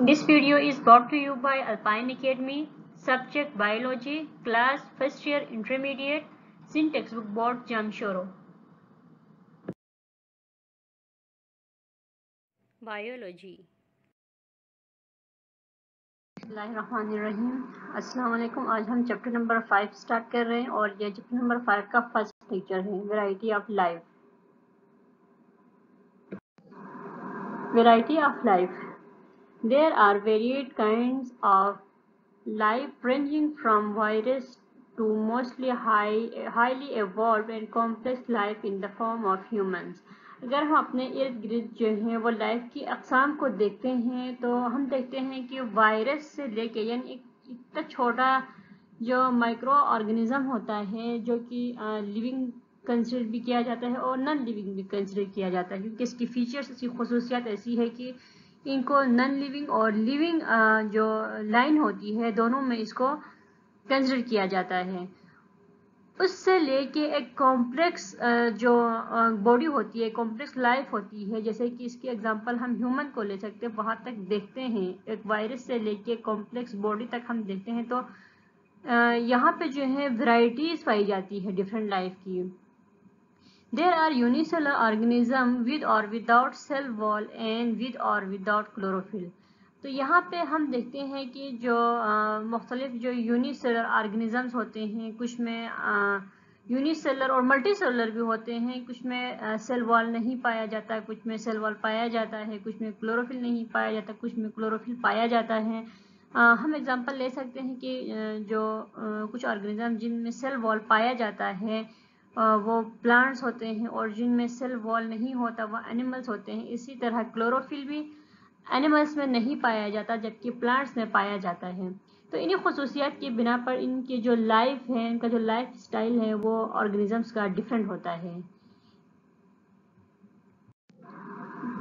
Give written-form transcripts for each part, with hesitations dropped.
This video is brought to you by Alpine Academy, subject Biology, class first year intermediate, Sin textbook board Jamshoro. Biology. बिस्मिल्लाहिर्रहमानिर्रहीम। अस्सलाम वालेकुम। आज हम chapter number 5 start कर रहे हैं और यह चैप्टर नंबर 5 का फर्स्ट लेक्चर है, variety of life. Variety of life. There are varied kinds of life ranging from virus to mostly highly evolved and complex life in the form of humans. अगर हम अपने इर्द गिर्द जो है वो लाइफ की अक़साम को देखते हैं तो हम देखते हैं कि वायरस से लेके यानी एक इतना छोटा जो माइक्रो ऑर्गेनिज्म होता है जो कि लिविंग कंसिडर भी किया जाता है और नॉन लिविंग भी कंसिडर किया जाता है, क्योंकि इसकी फीचर्स, इसकी खसूसियात ऐसी है कि इनको नॉन लिविंग और लिविंग जो लाइन होती है दोनों में इसको कंसिडर किया जाता है। उससे लेके एक कॉम्प्लेक्स जो बॉडी होती है, कॉम्प्लेक्स लाइफ होती है, जैसे कि इसकी एग्जांपल हम ह्यूमन को ले सकते हैं, वहाँ तक देखते हैं। एक वायरस से लेके कॉम्प्लेक्स बॉडी तक हम देखते हैं तो यहाँ पे जो है वैरायटीज पाई जाती है डिफरेंट लाइफ की। There are unicellular organisms with or without cell wall and with or without chlorophyll. तो यहाँ पे हम देखते हैं कि जो मुख्तलिफ जो यूनिसेलर ऑर्गेनिजम्स होते हैं, कुछ में यूनिसेलर और मल्टीसेलर भी होते हैं, कुछ में सेल वॉल नहीं पाया जाता, कुछ में सेल वॉल पाया जाता है, कुछ में क्लोरोफिल नहीं पाया जाता, कुछ में क्लोरोफिल पाया जाता है। हम एग्जांपल ले सकते हैं कि जो कुछ ऑर्गेनिज्म जिनमें सेल वॉल पाया जाता है वो प्लांट्स होते हैं और जिनमें सेल वॉल नहीं होता वो एनिमल्स होते हैं। इसी तरह क्लोरोफिल भी एनिमल्स में नहीं पाया जाता जबकि प्लांट्स में पाया जाता है। तो इन्हीं खसूसियात की बिना पर इनकी जो लाइफ है, इनका जो लाइफ स्टाइल है वो ऑर्गेनिजम्स का डिफरेंट होता है।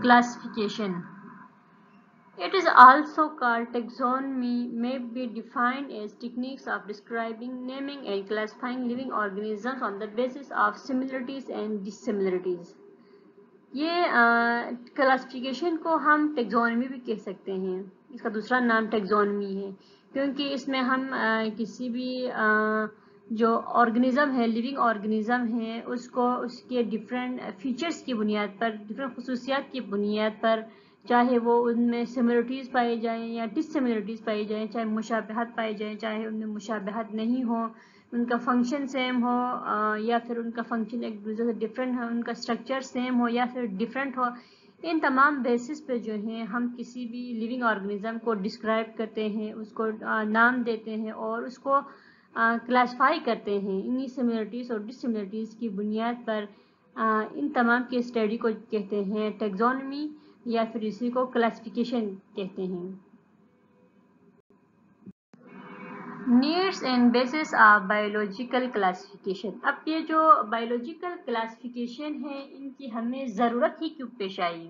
Classification. It is also called taxonomy, may be defined as techniques of describing, naming and classifying living organisms on the basis of similarities and dissimilarities. ये क्लासिफिकेशन को हम टेक्सोनमी भी कह सकते हैं। इसका दूसरा नाम टेक्सोनमी है क्योंकि इसमें हम किसी भी जो ऑर्गेनिज्म है, लिविंग ऑर्गेनिज्म है, उसको उसके डिफरेंट फीचर्स की बुनियाद पर, डिफरेंट खसूसियात की बुनियाद पर, चाहे वो उनमें सिमिलरिटीज़ पाई जाएँ या डिससिमिलरिटीज़ पाई जाएँ, चाहे मुशाबहत पाई जाए, चाहे उनमें मुशाबहत नहीं हो, उनका फंक्शन सेम हो या फिर उनका फंक्शन एक दूसरे से डिफरेंट हो, उनका स्ट्रक्चर सेम हो या फिर डिफरेंट हो, इन तमाम बेसिस पे जो है हम किसी भी लिविंग ऑर्गेनिज्म को डिस्क्राइब करते हैं, उसको नाम देते हैं और उसको क्लासिफाई करते हैं। इन्हीं सिमिलरिटीज़ और डिससिमिलरिटीज़ की बुनियाद पर इन तमाम के स्टडी को कहते हैं टेक्सोनमी या फिर इसी को क्लासिफिकेशन कहते हैं। Needs and bases of biological classification. अब ये जो बायोलॉजिकल क्लासिफिकेशन है इनकी हमें ज़रूरत ही क्यों पेश आई?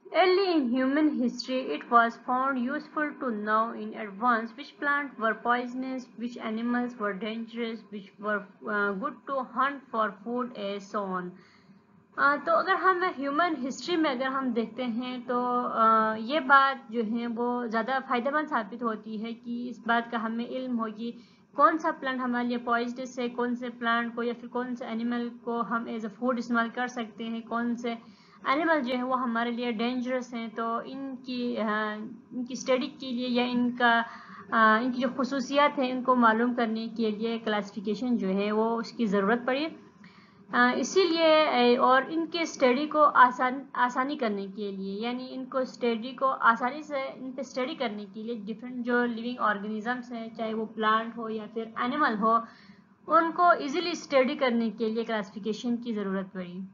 Early in human history, it was found useful to know in advance which plants were poisonous, which animals were dangerous, which were good to hunt for food, and so on. तो अगर हम human history में अगर हम देखते हैं तो ये बात जो है वो ज़्यादा फ़ायदेमंद साबित होती है कि इस बात का हमें इल्म हो कि कौन सा प्लांट हमारे लिए पॉइजनस है, कौन से प्लांट को या फिर कौन से एनिमल को हम एज अ फूड इस्तेमाल कर सकते हैं, कौन से एनिमल जो है वो हमारे लिए डेंजरस हैं। तो इनकी स्टडी के लिए या इनकी जो खसूसियात हैं इनको मालूम करने के लिए क्लासिफिकेशन जो है वो उसकी ज़रूरत पड़ी। इसीलिए और इनके स्टडी को आसानी करने के लिए, यानी इनको स्टडी को आसानी से इन पे स्टडी करने के लिए डिफरेंट जो लिविंग ऑर्गेनिजम्स हैं, चाहे वो प्लांट हो या फिर एनिमल हो, उनको इजीली स्टडी करने के लिए क्लासिफिकेशन की ज़रूरत पड़ी।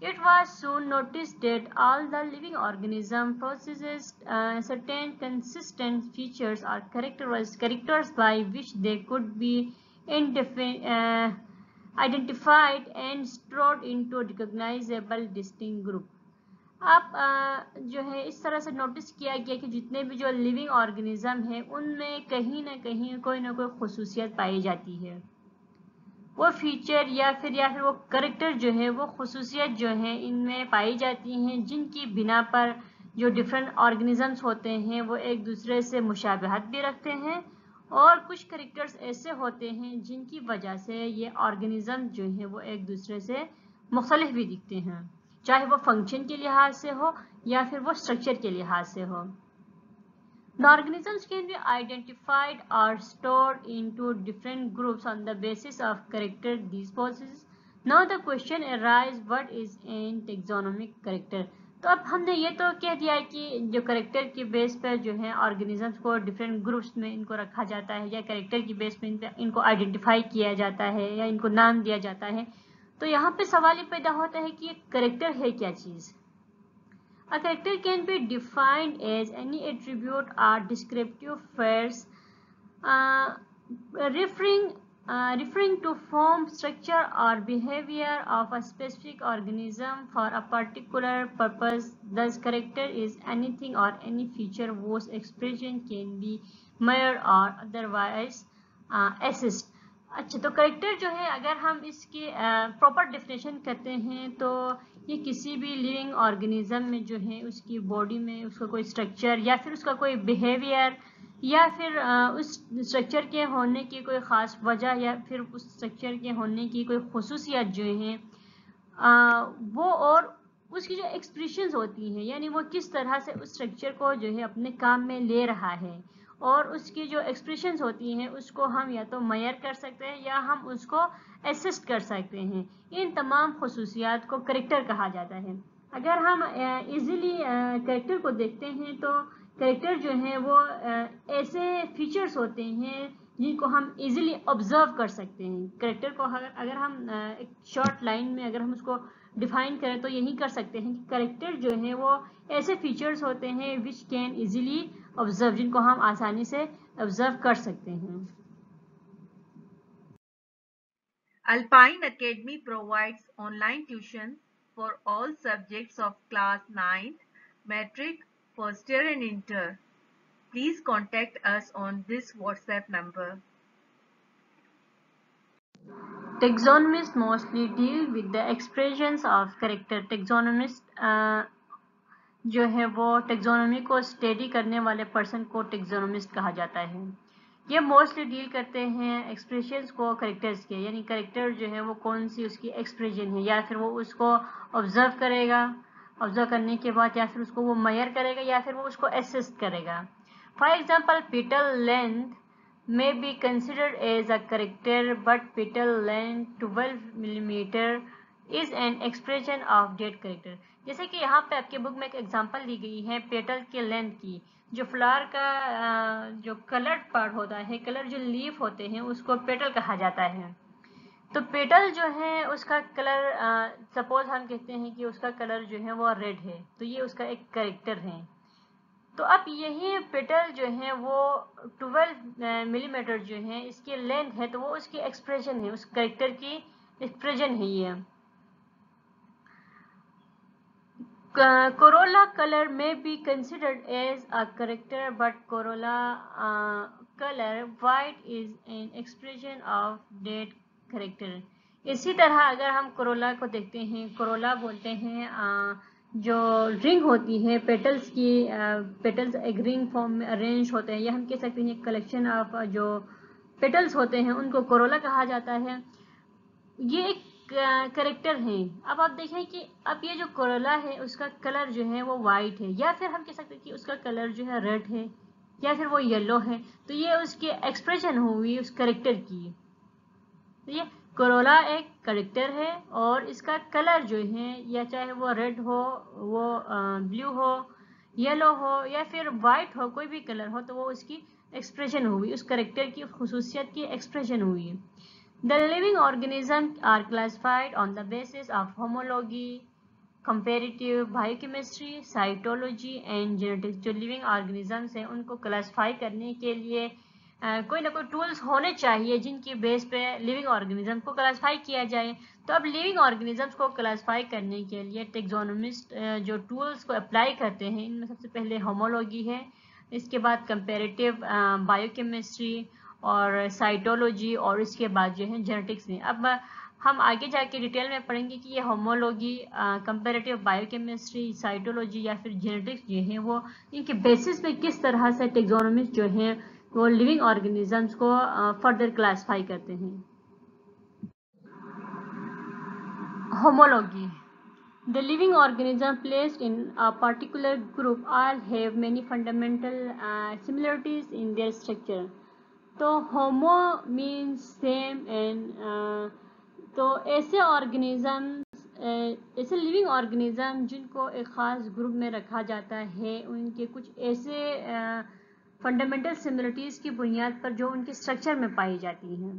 It was soon noticed that all the living organism possesses certain consistent features or characters by which they could be identified and stored into recognizable distinct group. अब जो है इस तरह से नोटिस किया गया कि जितने भी जो लिविंग ऑर्गेनिज्म है उनमें कहीं ना कहीं कोई ना कोई खसूसियत पाई जाती है। वो फीचर या फिर वो करेक्टर जो है, वो खसूसियत जो है इनमें पाई जाती हैं जिनकी बिना पर जो डिफरेंट ऑर्गेनिजम्स होते हैं वो एक दूसरे से मुशाबहत भी रखते हैं, और कुछ कैरेक्टर्स ऐसे होते हैं जिनकी वजह से ये ऑर्गेनिज्म जो है वो एक दूसरे से मुख्तलिफ भी दिखते हैं, चाहे वो फंक्शन के लिहाज से हो या फिर वो स्ट्रक्चर के लिहाज से हो। The organisms can be identified or stored into different groups on the basis of character dispositions. Now the question arises, what is an taxonomic character? तो अब हमने ये तो कह दिया है कि जो करेक्टर के बेस पर जो है ऑर्गेनिजम्स को डिफरेंट ग्रुप्स में इनको रखा जाता है, या करेक्टर की बेस पर इनको आइडेंटिफाई किया जाता है या इनको नाम दिया जाता है। तो यहाँ पे सवाल ये पैदा होता है कि करेक्टर है क्या चीज़। A character can be defined as any attribute or descriptive phrase uh, referring to form, structure, or behavior of a specific organism for a particular purpose. Thus, character is anything or any feature whose expression can be measured or otherwise assessed. अच्छा, तो character जो है अगर हम इसकी proper definition करते हैं तो ये किसी भी लिविंग ऑर्गेनिज्म में जो है उसकी बॉडी में उसका कोई स्ट्रक्चर या फिर उसका कोई बिहेवियर या फिर उस स्ट्रक्चर के होने की कोई ख़ास वजह या फिर उस स्ट्रक्चर के होने की कोई खुसूसियत जो है वो, और उसकी जो एक्सप्रेशंस होती हैं, यानी वो किस तरह से उस स्ट्रक्चर को जो है अपने काम में ले रहा है, और उसकी जो एक्सप्रेशंस होती हैं उसको हम या तो मेजर कर सकते हैं या हम उसको असिस्ट कर सकते हैं। इन तमाम खुसूसियात को करेक्टर कहा जाता है। अगर हम इजीली करेक्टर को देखते हैं तो करेक्टर जो है वो ऐसे फीचर्स होते हैं जिनको हम इजीली ऑब्जर्व कर सकते हैं। करेक्टर को अगर हम एक शॉर्ट लाइन में अगर हम उसको डिफाइन करें तो यही कर सकते हैं कि करेक्टर जो है वो ऐसे फीचर्स होते हैं विच कैन इजीली ऑब्जर्व, जिनको हम आसानी से ऑब्जर्व कर सकते हैं। Alpine Academy provides online tuition for all subjects of class 9th, Matric, First Year and Inter. Please contact us on this WhatsApp number. Taxonomists mostly deal with the expressions of character. Taxonomist जो है वो taxonomy को study करने वाले person को taxonomist कहा जाता है। ये मोस्टली डील करते हैं एक्सप्रेशंस को करेक्टर्स के, यानी करेक्टर जो है वो कौन सी उसकी एक्सप्रेशन है, या फिर वो उसको ऑब्जर्व करेगा, ऑब्जर्व करने के बाद या फिर उसको वो मेजर करेगा या फिर वो उसको असिस्ट करेगा। For example, petal length may be considered as a character, but petal length 12 millimeter is an expression of that character. जैसे कि यहाँ पे आपके बुक में एक एग्जांपल दी गई है पेटल के लेंथ की। जो फ्लावर का जो कलर्ड पार्ट होता है, कलर जो लीफ होते हैं उसको पेटल कहा जाता है। तो पेटल जो है उसका कलर, सपोज हम कहते हैं कि उसका कलर जो है वो रेड है, तो ये उसका एक कैरेक्टर है। तो अब यही पेटल जो है वो 12 मिलीमीटर जो है इसकी लेंथ है, तो वो उसकी एक्सप्रेशन है, उस कैरेक्टर की एक्सप्रेशन है ये। Corolla color may be considered as a character, but corolla color white is an expression of that character. इसी तरह अगर हम कोरोला को देखते हैं, कोरोला बोलते हैं जो रिंग होती है पेटल्स की, पेटल्स एक रिंग फॉर्म में अरेंज होते हैं, या हम कह सकते हैं कलेक्शन ऑफ जो पेटल्स होते हैं उनको कोरोला कहा जाता है। ये एक करेक्टर है। अब आप देखें कि अब ये जो कोरोला है उसका कलर जो है वो वाइट है, या फिर हम कह सकते हैं कि उसका कलर जो है रेड है, या फिर वो येलो है, तो ये उसकी एक्सप्रेशन हुई उस करेक्टर की। तो ये कोरोला एक करेक्टर है और इसका कलर जो है, या चाहे वो रेड हो, वो ब्लू हो, येलो हो या फिर वाइट हो, कोई भी कलर हो, तो वो उसकी एक्सप्रेशन हुई, उस करेक्टर की खुसूसियत की एक्सप्रेशन हुई। The living organisms are classified on the basis of homology, comparative biochemistry, cytology and genetics. जो living organisms हैं उनको क्लासीफाई करने के लिए कोई ना कोई टूल्स होने चाहिए जिनकी बेस पे लिविंग ऑर्गेनिज्म को क्लासीफाई किया जाए। तो अब लिविंग ऑर्गेनिजम्स को क्लासीफाई करने के लिए टेक्सोनोमिस्ट जो टूल्स को अप्लाई करते हैं, इनमें सबसे पहले होमोलॉजी है, इसके बाद कंपेरेटिव बायोकेमिस्ट्री और साइटोलॉजी, और इसके बाद जो है जेनेटिक्स में। अब हम आगे जाके डिटेल में पढ़ेंगे कि ये होमोलॉजी, कंपैरेटिव बायोकेमिस्ट्री, साइटोलॉजी या फिर जेनेटिक्स जो है वो इनके बेसिस पे किस तरह से टेक्सोनोमिस्ट जो है वो लिविंग ऑर्गेनिजम्स को फर्दर क्लासिफाई करते हैं। Homology. The living organism placed in a particular group all have many fundamental similarities in their structure. तो homo means same and तो ऐसे ऑर्गेनिज्म ऐसे लिविंग ऑर्गेनिज्म जिनको एक ख़ास ग्रुप में रखा जाता है उनके कुछ ऐसे फंडामेंटल सिमिलरिटीज़ की बुनियाद पर जो उनके स्ट्रक्चर में पाई जाती हैं।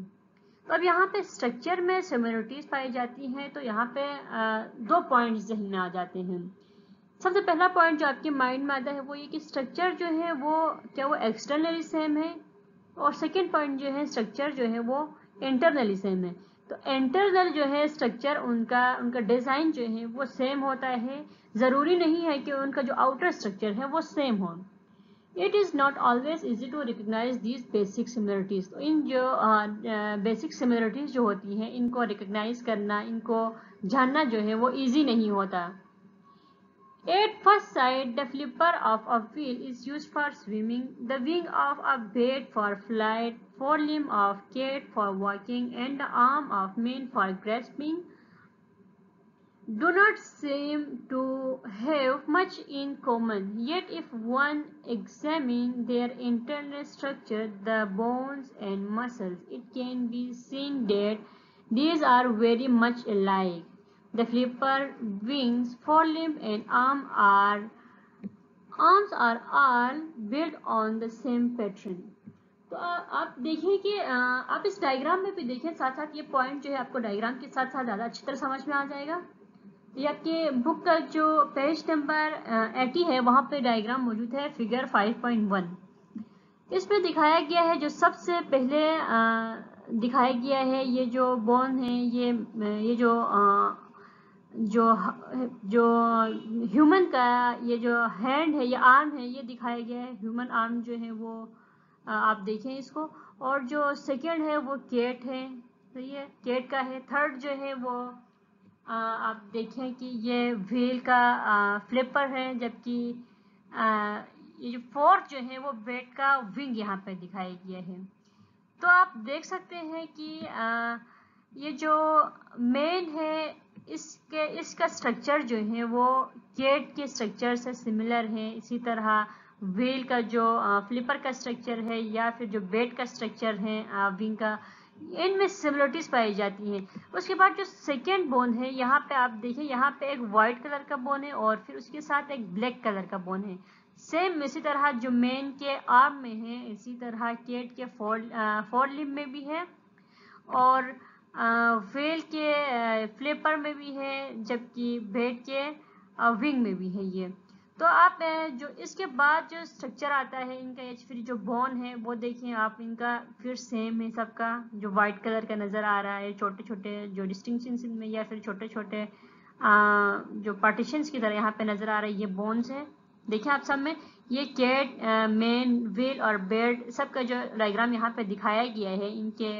तो अब यहाँ पे स्ट्रक्चर में सिमिलरिटीज पाई जाती हैं तो यहाँ पे दो पॉइंट्स ज़हन में आ जाते हैं। सबसे पहला पॉइंट जो आपके माइंड में आता है वो ये कि स्ट्रक्चर जो है वो क्या वो एक्सटर्नली सेम है, और सेकेंड पॉइंट जो है स्ट्रक्चर जो है वो इंटरनली सेम है। तो इंटरनल जो है स्ट्रक्चर उनका डिज़ाइन जो है वो सेम होता है, ज़रूरी नहीं है कि उनका जो आउटर स्ट्रक्चर है वो सेम हो। It is not always easy to recognize these basic similarities. तो इन जो बेसिक सिमिलरिटीज जो होती हैं इनको रिकग्नाइज करना, इनको जानना जो है वो easy नहीं होता। At first sight, the flipper of a wheel is used for swimming, the wing of a bird for flight, forelimb of cat for walking, and the arm of man for grasping do not seem to have much in common. Yet if one examines their internal structure, the bones and muscles, it can be seen that these are very much alike. The flipper, wings, forelimb and arms are all built on the same pattern. तो आप देखिए कि आप इस diagram में भी देखें, साथ साथ ये पॉइंट जो है आपको डायग्राम के साथ साथ ज़्यादा अच्छी तरह समझ में आ जाएगा। ये आपके बुक का जो पेज नंबर 80 है वहाँ पे डायग्राम मौजूद है, फिगर 5.1। इसमें दिखाया गया है जो सबसे पहले दिखाया गया है ये जो बोन है, ये जो ह्यूमन का ये जो हैंड है, ये आर्म है, ये दिखाया गया है। ह्यूमन आर्म जो है वो आप देखें इसको। और जो सेकेंड है वो कैट है, सही है, कैट का है। थर्ड जो है वो आप देखें कि ये व्हील का फ्लिपर है, जबकि ये जो फोर्थ जो है वो बेट का विंग यहाँ पे दिखाया गया है। तो आप देख सकते हैं कि ये जो मेन है इसका स्ट्रक्चर जो है वो कैट के स्ट्रक्चर से सिमिलर है। इसी तरह व्हील का जो फ्लिपर का स्ट्रक्चर है या फिर जो बेट का स्ट्रक्चर है विंग का, इनमें सिमिलरिटीज पाई जाती हैं। उसके बाद जो सेकेंड बोन है यहाँ पे आप देखिए, यहाँ पे एक वाइट कलर का बोन है और फिर उसके साथ एक ब्लैक कलर का बोन है। सेम इसी तरह जो मेन के आर्म में है, इसी तरह कैट के फोर लिम्ब में भी है और व्हेल के फ्लिपर में भी है, जबकि बेट के विंग में भी है ये। तो आप जो इसके बाद जो स्ट्रक्चर आता है इनका, या फिर जो बोन है वो देखिए आप, इनका फिर सेम है सबका, जो वाइट कलर का नज़र आ रहा है। छोटे छोटे जो डिस्टिंक्शंस इनमें या फिर छोटे छोटे जो पार्टीशंस की तरह यहाँ पे नज़र आ रहा है, ये बोन्स है। देखिए आप सब में ये कैट, मेन, व्हील और बेट सबका जो डायग्राम यहाँ पे दिखाया गया है, इनके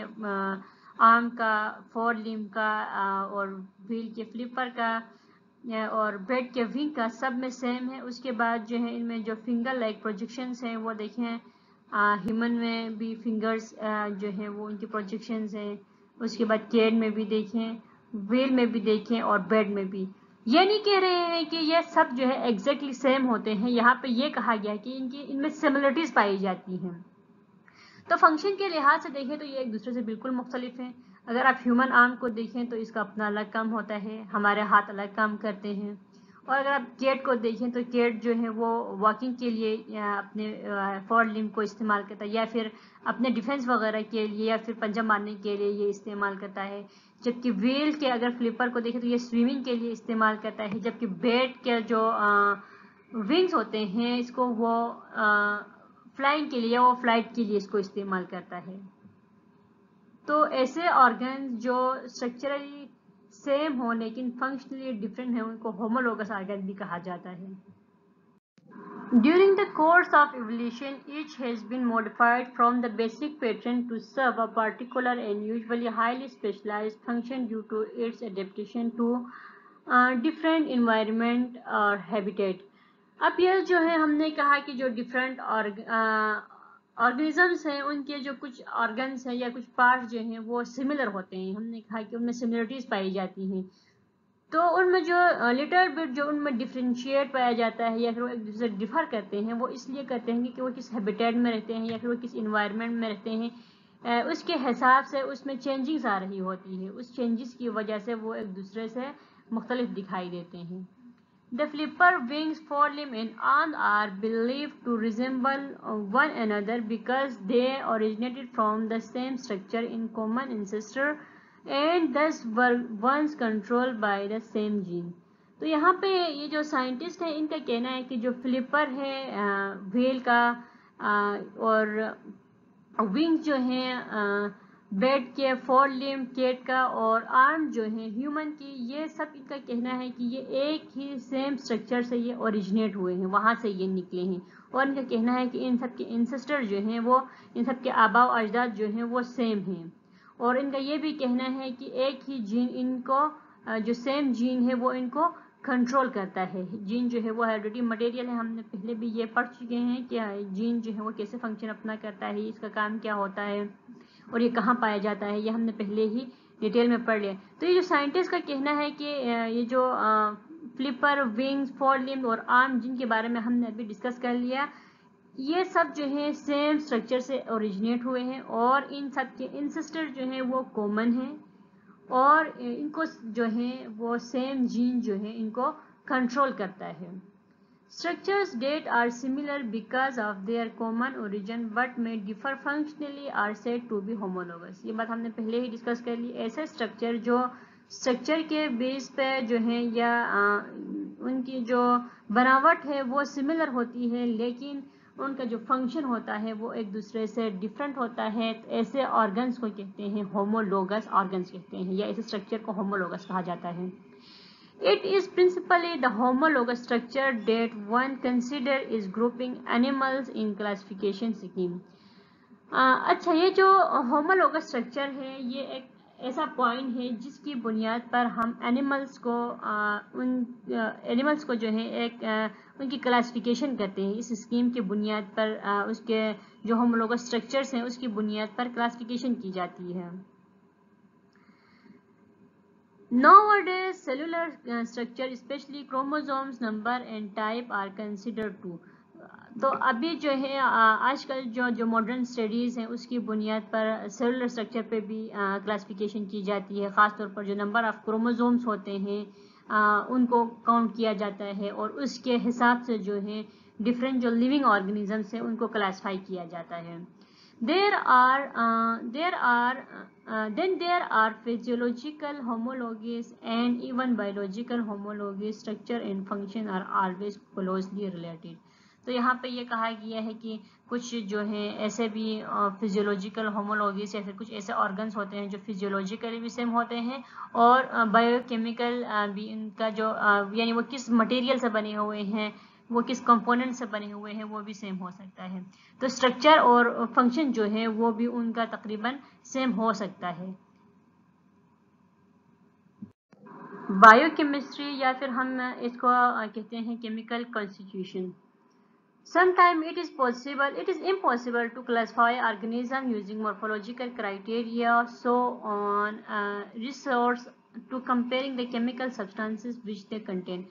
आर्म का, फोर लिम्ब का और व्हील के फ्लिपर का और बेट के विंग का, सब में सेम है। उसके बाद जो है इनमें जो फिंगर लाइक प्रोजेक्शंस हैं वो देखें, ह्यूमन में भी फिंगर्स जो है वो उनकी प्रोजेक्शंस हैं। उसके बाद कैट में भी देखें, व्हील में भी देखें और बेट में भी। ये नहीं कह रहे हैं कि ये सब जो है एग्जैक्टली सेम होते हैं, यहाँ पे ये कहा गया कि इनमें सिमिलरिटीज पाई जाती हैं। तो फंक्शन के लिहाज से देखें तो ये एक दूसरे से बिल्कुल मुख्तलिफ हैं। अगर आप ह्यूमन आर्म को देखें तो इसका अपना अलग काम होता है, हमारे हाथ अलग काम करते हैं। और अगर आप कैट को देखें तो कैट जो है वो वॉकिंग के लिए या अपने फोर लिम्ब को इस्तेमाल करता है, या फिर अपने डिफेंस वगैरह के लिए या फिर पंजा मारने के लिए ये इस्तेमाल करता है। जबकि व्हील के अगर फ्लिपर को देखें तो ये स्विमिंग के लिए इस्तेमाल करता है। जबकि बेट के जो विंग्स होते हैं इसको वो फ्लाइंग के लिए, वो फ्लाइट के लिए इसको इस्तेमाल करता है। तो ऐसे ऑर्गन्स जो स्ट्रक्चरली सेम हो लेकिन फंक्शनली डिफरेंट है उनको होमोलोगस ऑर्गन भी कहा जाता है। During the course of evolution, each has been modified from the basic pattern to serve a particular and usually highly specialized function due to its adaptation to different environment और habitat. अब यह जो है हमने कहा कि जो डिफरेंट ऑर्गेनिजम्स हैं उनके जो कुछ ऑर्गन्स हैं या कुछ पार्ट्स जो हैं वो सिमिलर होते हैं. हमने कहा कि उनमें सिमिलरिटीज पाई जाती हैं. तो उनमें जो लिटिल बिट जो उनमें डिफ्रेंशिएट पाया जाता है या फिर वो एक दूसरे से डिफर करते हैं वो इसलिए करते हैं कि वो किस हैबिटेट में रहते हैं या फिर वो किस इन्वायरमेंट में रहते हैं. उसके हिसाब से उसमें चेंजिंग्स आ रही होती है. उस चेंजेस की वजह से वो एक दूसरे से मुख्तलिफ दिखाई देते हैं. The flipper wings, forelimb and arms are believed to resemble one another because they originated from the same structure in common ancestor and thus were once controlled by the same gene. तो यहाँ पे ये जो scientist हैं इनका कहना है कि जो फ्लिपर है व्हेल का और विंग्स जो हैं बेड के, फोर लिम्ब कैट का और आर्म जो है ह्यूमन की, ये सब इनका कहना है कि ये एक ही सेम स्ट्रक्चर से ये ओरिजिनेट हुए हैं, वहाँ से ये निकले हैं. और इनका कहना है कि इन सब के इंसेस्टर जो हैं वो इन सब के आबाव अजदाद जो हैं वो सेम हैं. और इनका ये भी कहना है कि एक ही जीन इनको जो सेम जीन है वो इनको कंट्रोल करता है. जीन जो है वो हेरिडिटी मटेरियल है. हमने पहले भी ये पढ़ चुके हैं कि जीन जो है वो कैसे फंक्शन अपना करता है, इसका काम क्या होता है और ये कहाँ पाया जाता है, ये हमने पहले ही डिटेल में पढ़ लिया. तो ये जो साइंटिस्ट का कहना है कि ये जो फ्लिपर, विंग्स, फोर लिम्ब और आर्म जिनके बारे में हमने अभी डिस्कस कर लिया, ये सब जो है सेम स्ट्रक्चर से ओरिजिनेट हुए हैं और इन सब के इंसेस्टर जो हैं वो कॉमन हैं और इनको जो है वो सेम जीन जो है इनको कंट्रोल करता है. Structures that are similar because of their common origin but may differ functionally are said to be homologous. ये बात हमने पहले ही डिस्कस कर ली. ऐसे स्ट्रक्चर जो स्ट्रक्चर के बेस पे जो है या उनकी जो बनावट है वो सिमिलर होती है लेकिन उनका जो फंक्शन होता है वो एक दूसरे से डिफरेंट होता है, तो ऐसे ऑर्गन्स को कहते हैं होमोलोगस ऑर्गन्स कहते हैं या ऐसे स्ट्रक्चर को होमोलोगस कहा जाता है. It is principally the homologous structure that one consider is grouping animals in classification scheme. अच्छा, ये जो होमोलोगस स्ट्रक्चर है ये एक ऐसा पॉइंट है जिसकी बुनियाद पर हम एनिमल्स को जो है एक उनकी क्लासिफिकेशन करते हैं. इस स्कीम की बुनियाद पर उसके जो होमोलोगस स्ट्रक्चर्स हैं उसकी बुनियाद पर क्लासिफिकेशन की जाती है. Nowadays, cellular structure, especially chromosomes number and type, are considered too. तो अभी जो है आजकल जो मॉडर्न स्टडीज़ हैं उसकी बुनियाद पर सेलुलर स्ट्रक्चर पे भी क्लासिफिकेशन की जाती है. ख़ासतौर पर जो नंबर ऑफ क्रोमोसोम्स होते हैं उनको काउंट किया जाता है और उसके हिसाब से जो है डिफरेंट जो लिविंग ऑर्गेनिजम्स हैं उनको क्लासिफाई किया जाता है. There are physiological homologies and even biological homologies. Structure and function are always closely related. तो यहाँ पे ये कहा गया है कि कुछ जो है ऐसे भी फिजियोलॉजिकल होमोलॉजीज या फिर कुछ ऐसे ऑर्गन्स होते हैं जो फिजियोलॉजिकली भी सेम होते हैं और बायोकेमिकल भी इनका जो यानी वो किस मटेरियल से बने हुए हैं, वो किस कंपोनेंट से बने हुए हैं वो भी सेम हो सकता है. तो स्ट्रक्चर और फंक्शन जो है वो भी उनका तकरीबन सेम हो सकता है. बायोकेमिस्ट्री या फिर हम इसको कहते हैं chemical constitution. Sometimes it is impossible to classify organisms using morphological criteria, so on resource to comparing the chemical substances which they contain.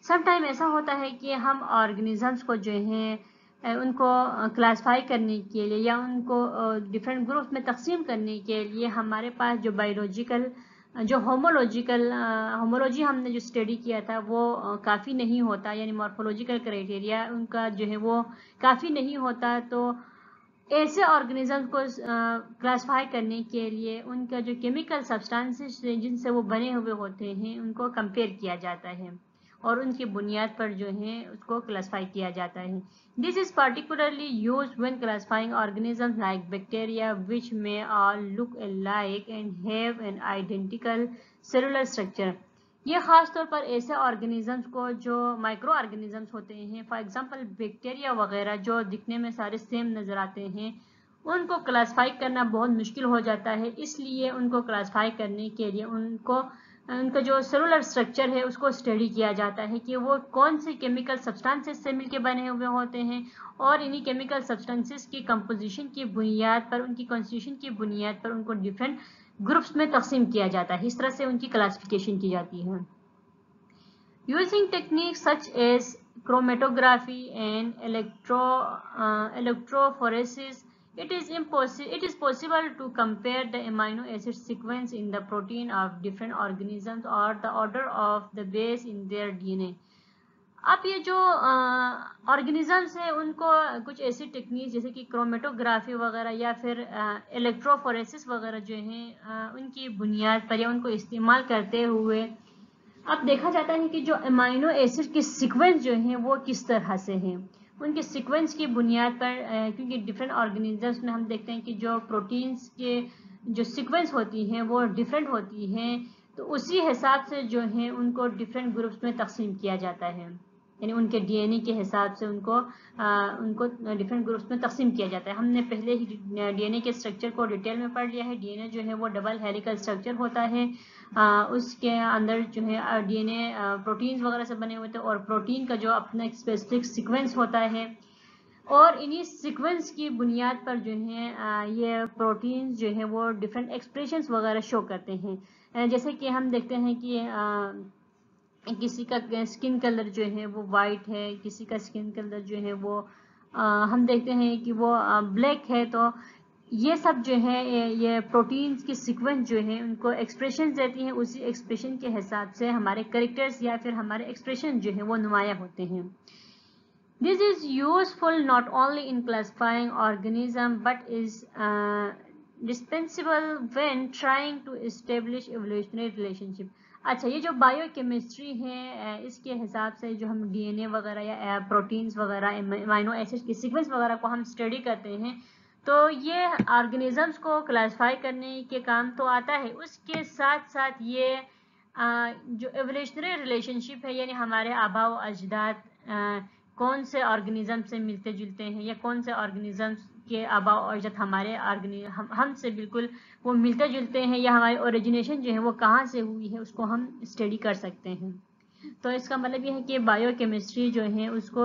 Sometimes ऐसा होता है कि हम ऑर्गेनिजम्स को जो है उनको क्लासिफाई करने के लिए या उनको डिफरेंट ग्रुप में तकसीम करने के लिए हमारे पास जो बायोलॉजिकल जो होमोलॉजी हमने जो स्टडी किया था वो काफ़ी नहीं होता, यानी मॉर्फोलॉजिकल क्राइटेरिया उनका जो है वो काफ़ी नहीं होता. तो ऐसे ऑर्गेनिज्म को क्लासिफाई करने के लिए उनका जो केमिकल सब्सटेंसेस जिनसे वो बने हुए होते हैं उनको कंपेयर किया जाता है और उनकी बुनियाद पर जो है उसको क्लासिफाई किया जाता है. This is particularly used when classifying organisms like bacteria which may all look alike and have an identical cellular structure. ये ख़ास तौर पर ऐसे ऑर्गेनिजम्स को जो माइक्रो ऑर्गेनिजम्स होते हैं, फॉर एग्जांपल बैक्टीरिया वगैरह जो दिखने में सारे सेम नज़र आते हैं, उनको क्लासिफाई करना बहुत मुश्किल हो जाता है। इसलिए उनको क्लासिफाई करने के लिए उनका जो सेलुलर स्ट्रक्चर है उसको स्टडी किया जाता है कि वो कौन से केमिकल सब्सटेंसेस से मिलकर बने हुए होते हैं, और इन्हीं केमिकल सब्सटेंसेस की कंपोजिशन की बुनियाद पर, उनकी कॉन्स्टिट्यूशन की बुनियाद पर उनको डिफरेंट ग्रुप्स में तकसीम किया जाता है। इस तरह से उनकी क्लासिफिकेशन की जाती है। Using techniques such as chromatography and electrophoresis, it is possible to compare the amino acid sequence in the protein of different organisms or the order of the base in their DNA. अब ये जो organisms हैं उनको कुछ ऐसी technique जैसे कि chromatography वगैरह या फिर इलेक्ट्रोफोरेसिस वगैरह जो हैं उनकी बुनियाद पर या उनको इस्तेमाल करते हुए अब देखा जाता है कि जो अमाइनो एसिड के सीक्वेंस जो हैं वो किस तरह से हैं। उनके सीक्वेंस की बुनियाद पर क्योंकि डिफरेंट ऑर्गेनिजम्स में हम देखते हैं कि जो प्रोटीन्स के जो सीक्वेंस होती हैं वो डिफरेंट होती हैं, तो उसी हिसाब से जो है उनको डिफरेंट ग्रुप्स में तकसीम किया जाता है, यानी उनके डीएनए के हिसाब से उनको डिफरेंट ग्रुप्स में तकसीम किया जाता है। हमने पहले ही डीएनए के स्ट्रक्चर को डिटेल में पढ़ लिया है। डीएनए जो है वो डबल हेलिकल स्ट्रक्चर होता है। उसके अंदर जो है डीएनए प्रोटीन्स वगैरह से बने हुए थे, और प्रोटीन का जो अपना एक स्पेसिफिक सीक्वेंस होता है, और इन्हीं सीक्वेंस की बुनियाद पर जो है ये प्रोटीन्स जो है वो डिफरेंट एक्सप्रेशंस वगैरह शो करते हैं। जैसे कि हम देखते हैं कि किसी का स्किन कलर जो है वो वाइट है, किसी का स्किन कलर जो है वो हम देखते हैं कि वो ब्लैक है। तो ये सब जो है ये प्रोटीन्स की सीक्वेंस जो है उनको एक्सप्रेशन देती हैं। उसी एक्सप्रेशन के हिसाब से हमारे कैरेक्टर्स या फिर हमारे एक्सप्रेशन जो है वो नुमाया होते हैं। This is useful not only in classifying organisms but is dispensable when trying to establish evolutionary relationship. अच्छा, ये जो बायोकेमिस्ट्री है इसके हिसाब से जो हम डीएनए वगैरह या प्रोटीन्स वगैरह अमीनो एसिड की सीक्वेंस वगैरह को हम स्टडी करते हैं, तो ये ऑर्गेनिजम्स को क्लासिफाई करने के काम तो आता है। उसके साथ साथ ये जो एवोल्यूशनरी रिलेशनशिप है, यानी हमारे आबा व अजदाद कौन से ऑर्गेनिज्म से मिलते जुलते हैं या कौन से ऑर्गेनिज्म के आबा और अजदाद हमारे हमसे बिल्कुल वो मिलते जुलते हैं, या हमारी ओरिजिनेशन जो है वो कहाँ से हुई है उसको हम स्टडी कर सकते हैं। तो इसका मतलब ये है कि बायोकेमिस्ट्री जो है उसको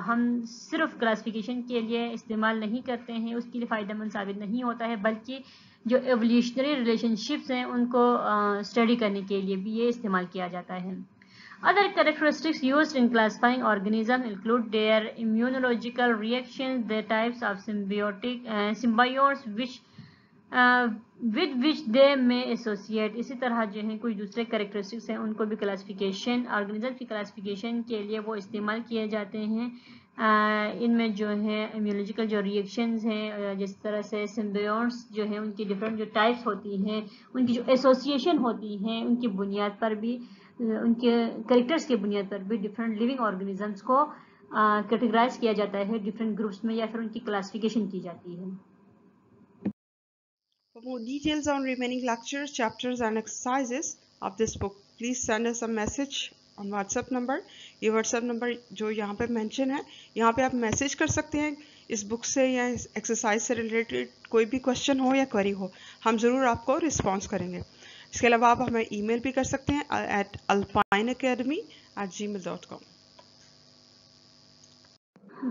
हम सिर्फ क्लासिफिकेशन के लिए इस्तेमाल नहीं करते हैं, उसके लिए फ़ायदेमंद साबित नहीं होता है, बल्कि जो एवोल्यूशनरी रिलेशनशिप्स हैं उनको स्टडी करने के लिए भी ये इस्तेमाल किया जाता है। Other characteristics used in classifying organisms include their immunological reactions, the types of symbionts with which they may associate. इसी तरह जो है कुछ दूसरे characteristics हैं उनको भी क्लासिफिकेशन, ऑर्गेनिज्म की क्लासिफिकेशन के लिए वो इस्तेमाल किए जाते हैं। इनमें जो है इम्यूनोलॉजिकल जो रिएक्शंस हैं, जिस तरह से सिम्बियोट्स जो हैं उनकी डिफरेंट जो टाइप्स होती हैं, उनकी जो एसोसिएशन होती हैं, उनकी बुनियाद पर भी, उनके कैरेक्टर्स की बुनियाद पर भी डिफरेंट लिविंग ऑर्गेनिजम्स को कैटेगराइज किया जाता है डिफरेंट ग्रुप्स में, या फिर उनकी क्लासिफिकेशन की जाती है। For more details on remaining lectures, chapters and exercises of this book, please send us a message on WhatsApp number. ये WhatsApp number जो यहाँ पे mention है, यहाँ पे आप मैसेज कर सकते हैं इस बुक से या इस एक्सरसाइज से रिलेटेड कोई भी क्वेश्चन हो या क्वेरी हो, हम ज़रूर आपको रिस्पॉन्स करेंगे। इसके अलावा आप हमें ईमेल भी कर सकते हैं at alpineacademy@gmail.com।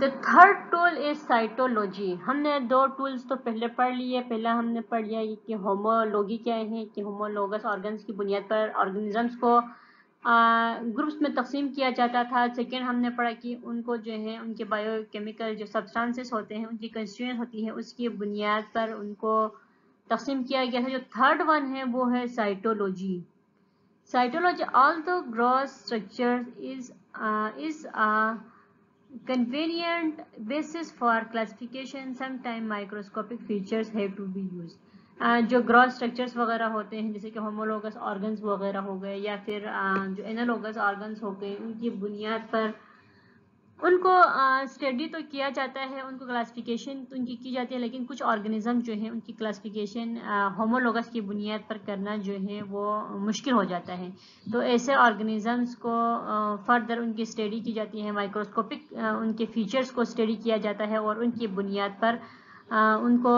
The third tool is cytology. हमने दो टूल्स तो पहले पढ़ लिए। पहला हमने पढ़ लिया कि होमोलॉगी क्या है, कि होमोलोगस ऑर्गन्स की बुनियाद पर ऑर्गेनिजम्स को ग्रुप्स में तकसीम किया जाता था। सेकेंड हमने पढ़ा कि उनको जो है उनके बायोकेमिकल जो सब्सटेंसेस होते हैं, उनकी कंस्टिट्यूएंट होती है, उसकी बुनियाद पर उनको तकसीम किया गया है। जो थर्ड वन है वो है cytology. Cytology, although gross structure is a convenient basis for classification, sometimes microscopic features have to be used. जो ग्रॉस स्ट्रक्चर्स वगैरह होते हैं जैसे कि होमोलोगस ऑर्गन्स वगैरह हो गए, या फिर जो एनालोगस ऑर्गन्स हो गए, उनकी बुनियाद पर उनको स्टडी तो किया जाता है, उनको क्लासिफिकेशन तो उनकी की जाती है, लेकिन कुछ ऑर्गेनिज्म जो है उनकी क्लासिफिकेशन होमोलोगस की बुनियाद पर करना जो है वो मुश्किल हो जाता है। तो ऐसे ऑर्गेनिजम्स को फर्दर उनकी स्टडी की जाती है, माइक्रोस्कोपिक उनके फीचर्स को स्टडी किया जाता है और उनकी बुनियाद पर उनको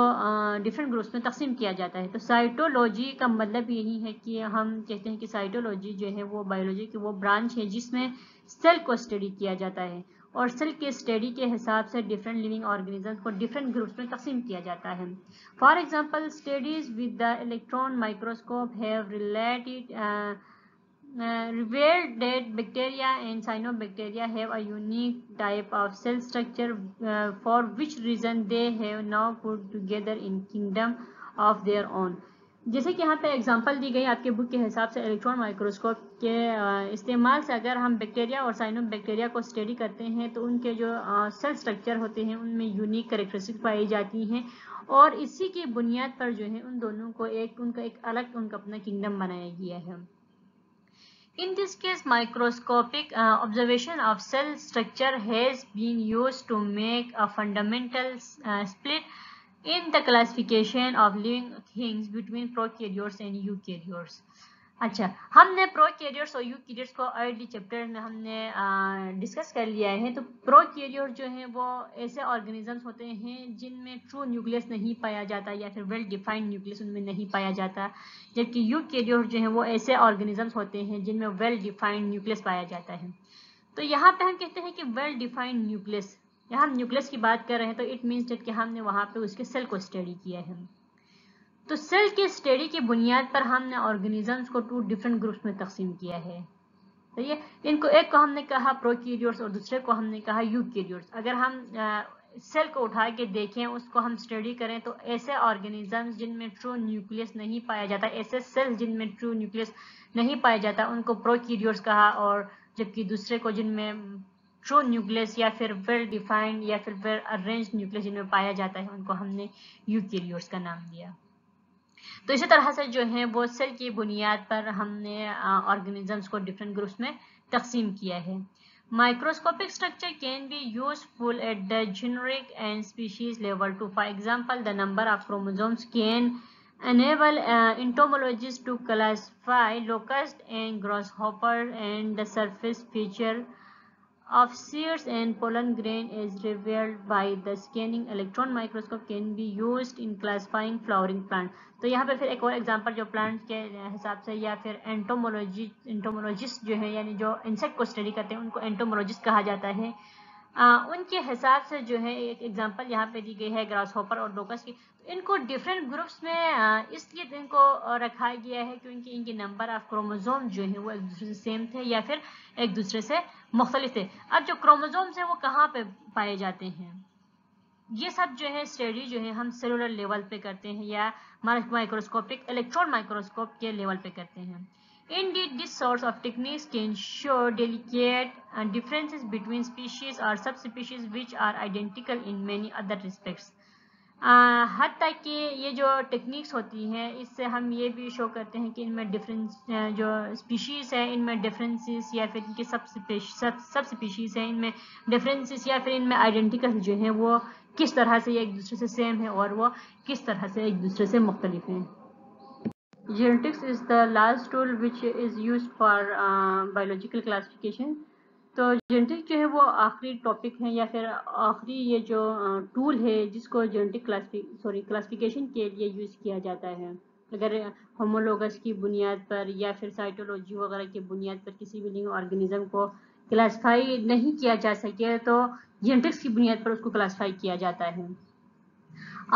डिफरेंट ग्रुप्स में तकसीम किया जाता है। तो साइटोलॉजी का मतलब यही है कि हम कहते हैं कि साइटोलॉजी जो है वो बायोलॉजी की वो ब्रांच है जिसमें सेल को स्टडी किया जाता है और सेल के स्टडी के हिसाब से डिफरेंट लिविंग ऑर्गेनिजम्स को डिफरेंट ग्रुप्स में तकसीम किया जाता है। For example, studies with the electron microscope have revealed that bacteria and cyanobacteria have a unique type of cell structure, for which reason they have now put together in kingdom of their own. जैसे कि यहाँ पे example दी गई आपके book के हिसाब से, electron microscope के इस्तेमाल से अगर हम बैक्टीरिया और साइनोबैक्टीरिया को स्टडी करते हैं तो उनके जो सेल स्ट्रक्चर होते हैं उनमें यूनिक कैरेक्टरिस्टिक पाई जाती हैं और इसी की बुनियाद पर जो है उन दोनों को उनका एक अलग उनका अपना किंगडम बनाया गया है। In this case, microscopic observation of cell structure has been used to make a fundamental split in the classification of living things between prokaryotes and eukaryotes. अच्छा, हमने प्रोकैरियोट्स और यूकैरियोट्स को अर्ली चैप्टर में हमने discuss कर लिया है। तो प्रोकैरियोट जो है वो ऐसे ऑर्गेनिजम्स होते हैं जिनमें ट्रू न्यूक्लियस नहीं पाया जाता या फिर वेल डिफाइंड न्यूक्लियस उनमें नहीं पाया जाता, जबकि यूकैरियोट जो है वो ऐसे ऑर्गेनिजम्स होते हैं जिनमें वेल डिफाइंड न्यूक्लियस पाया जाता है। तो यहाँ पे हम कहते हैं कि वेल डिफाइंड न्यूक्लियस, यहाँ हम न्यूक्लियस की बात कर रहे हैं तो इट मीन्स दैट कि हमने वहाँ पे उसके सेल को स्टडी किया है। तो सेल के स्टडी की बुनियाद पर हमने ऑर्गेनिजम्स को 2 डिफरेंट ग्रुप्स में तकसीम किया है। तो ये इनको, एक को हमने कहा प्रोकैरियोट्स और दूसरे को हमने कहा यूकैरियोट्स। अगर हम सेल को उठा के देखें, उसको हम स्टडी करें तो ऐसे ऑर्गेनिजम्स जिनमें ट्रू न्यूक्लियस नहीं पाया जाता, ऐसे सेल्स जिनमें ट्रू न्यूक्लियस नहीं पाया जाता उनको प्रोकैरियोट्स कहा, और जबकि दूसरे को जिनमें ट्रू न्यूक्लियस या फिर वेल डिफाइंड या फिर वेल अरेंज न्यूक्लियस जिनमें पाया जाता है उनको हमने यूकैरियोट्स का नाम दिया। तो इसी तरह से जो है वो सेल की बुनियाद पर हमने ऑर्गेनिजम्स को डिफरेंट ग्रुप्स में तकसीम किया है। Microscopic structure can be useful at the generic and species level too. For example, the number of chromosomes can enable entomologists to classify locust and grasshopper, and the surface feature of seeds and pollen grain is revealed by the scanning electron microscope can be used in classifying flowering plant। तो यहाँ पे फिर एक और example जो plant के हिसाब से या फिर एंटोमोलॉजिस्ट जो है यानी जो इंसेक्ट को स्टडी करते हैं उनको एंटोमोलॉजिस्ट कहा जाता है। उनके हिसाब से जो है एक एग्जांपल यहाँ पे दी गई है ग्रास हॉपर और लोकस की। तो इनको डिफरेंट ग्रुप्स में इसलिए इनको रखा गया है क्योंकि इनके नंबर ऑफ क्रोमोसोम जो है वो एक दूसरे से सेम थे या फिर एक दूसरे से मुख्तलिफ थे। अब जो क्रोमोसोम्स है वो कहाँ पे पाए जाते हैं, ये सब जो है स्टडी जो है हम सेलुलर लेवल पे करते हैं या माइक्रोस्कोपिक इलेक्ट्रॉन माइक्रोस्कोप के लेवल पे करते हैं। Indeed, this sort of techniques can show delicate differences between species or subspecies which are identical in many other respects. हद तक कि ये जो टेक्निक्स होती हैं इससे हम ये भी शो करते हैं कि इनमें डिफरेंस जो स्पीशीज़ है इनमें डिफरेंसेस या फिर इनके सब स्पीशीज़ हैं इनमें डिफरेंसेस या फिर इनमें आइडेंटिकल जो हैं वो किस तरह से एक दूसरे से सेम है और वो किस तरह से एक दूसरे से मुख्तलिफ हैं। Genetics is the last tool which is used for biological classification। तो जेनेटिक जो है वो आखिरी टॉपिक है या फिर आखिरी ये जो टूल है जिसको जेनेटिक क्लासिफिकेशन के लिए यूज़ किया जाता है। अगर होमोलोगस की बुनियाद पर या फिर साइटोलॉजी वगैरह की बुनियाद पर किसी भी लिविंग ऑर्गेनिज्म को क्लासिफाई नहीं किया जा सके तो जेनेटिक्स की बुनियाद पर उसको क्लासिफाई किया जाता है।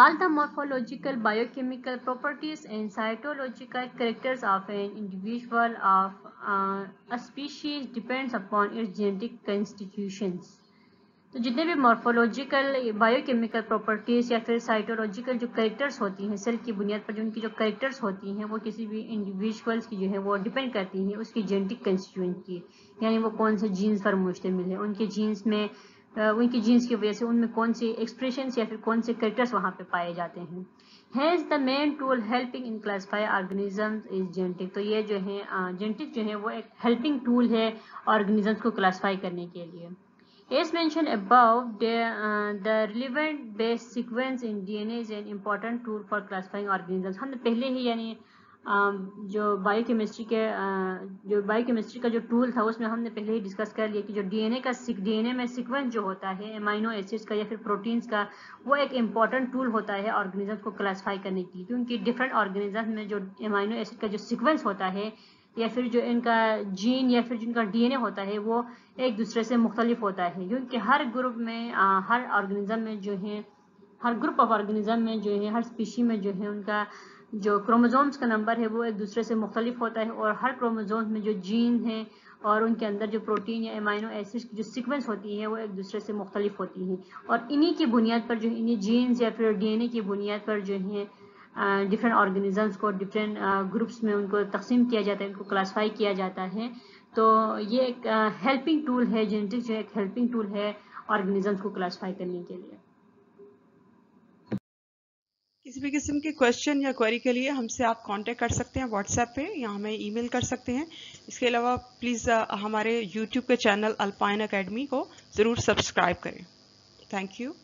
All the morphological, biochemical properties and cytological characters of an individual of a species depends upon its genetic constitutions। तो जितने भी मॉर्फोलॉजिकल बायोकेमिकल प्रॉपर्टीज या फिर साइटोलॉजिकल जो कैरेक्टर्स होती हैं सेल की बुनियाद पर जो उनकी जो कैरेक्टर्स होती हैं वो किसी भी इंडिविजुअल्स की जो है वो डिपेंड करती हैं उसकी जेनेटिक कंस्टिट्यूएंट की, यानी वो कौन से जीन्स पर मुश्तमिल है, उनके जीन्स में उनकी जीन्स की वजह से उनमें कौन सी एक्सप्रेशंस या फिर कौन से कैरेक्टर्स वहाँ पे पाए जाते हैं। Hence the main tool helping in classify organisms is genetic। तो ये जो है जेनेटिक जो है वो एक हेल्पिंग टूल है ऑर्गेनिजम्स को क्लासीफाई करने के लिए। As mentioned above, the relevant base sequence in DNA is an important tool for classifying organisms. हमने पहले ही यानी जो बायोकेमिस्ट्री का जो टूल था उसमें हमने पहले ही डिस्कस कर लिया कि जो डीएनए में सीक्वेंस जो होता है एमाइनो एसिड्स का या फिर प्रोटीन्स का, वो एक इम्पॉर्टेंट टूल होता है ऑर्गेनिजम्स को क्लासीफाई करने के लिए, क्योंकि डिफरेंट ऑर्गेनिजम्स में जो एमाइनो एसिड का जो सीक्वेंस होता है या फिर जो इनका जीन या फिर जिनका डीएनए होता है वो एक दूसरे से मुख्तलिफ होता है, क्योंकि हर ग्रुप में हर ऑर्गेनिज्म में जो है, हर ग्रुप ऑफ ऑर्गेनिज्म में जो है, हर स्पीशी में जो है उनका जो क्रोमोसोम्स का नंबर है वो एक दूसरे से मुख्तलिफ होता है, और हर क्रोमोसोम्स में जो जीन है और उनके अंदर जो प्रोटीन या एमाइनो एसिड्स की जो सीक्वेंस होती है वो एक दूसरे से मुख्तलिफ होती है, और इन्हीं की बुनियाद पर जो इन्हीं जीन्स या फिर डीएनए की बुनियाद पर जो है डिफरेंट ऑर्गेनिजम्स को डिफरेंट ग्रुप्स में उनको तकसीम किया जाता है, उनको क्लासीफाई किया जाता है। तो ये एक हेल्पिंग टूल है, जेनेटिक्स जो एक हेल्पिंग टूल है ऑर्गेनिजम्स को क्लासीफाई करने के लिए। किसी भी किस्म के क्वेश्चन या क्वेरी के लिए हमसे आप कांटेक्ट कर सकते हैं व्हाट्सएप पे या हमें ईमेल कर सकते हैं। इसके अलावा प्लीज़ हमारे यूट्यूब के चैनल अल्पाइन एकेडमी को ज़रूर सब्सक्राइब करें। Thank you.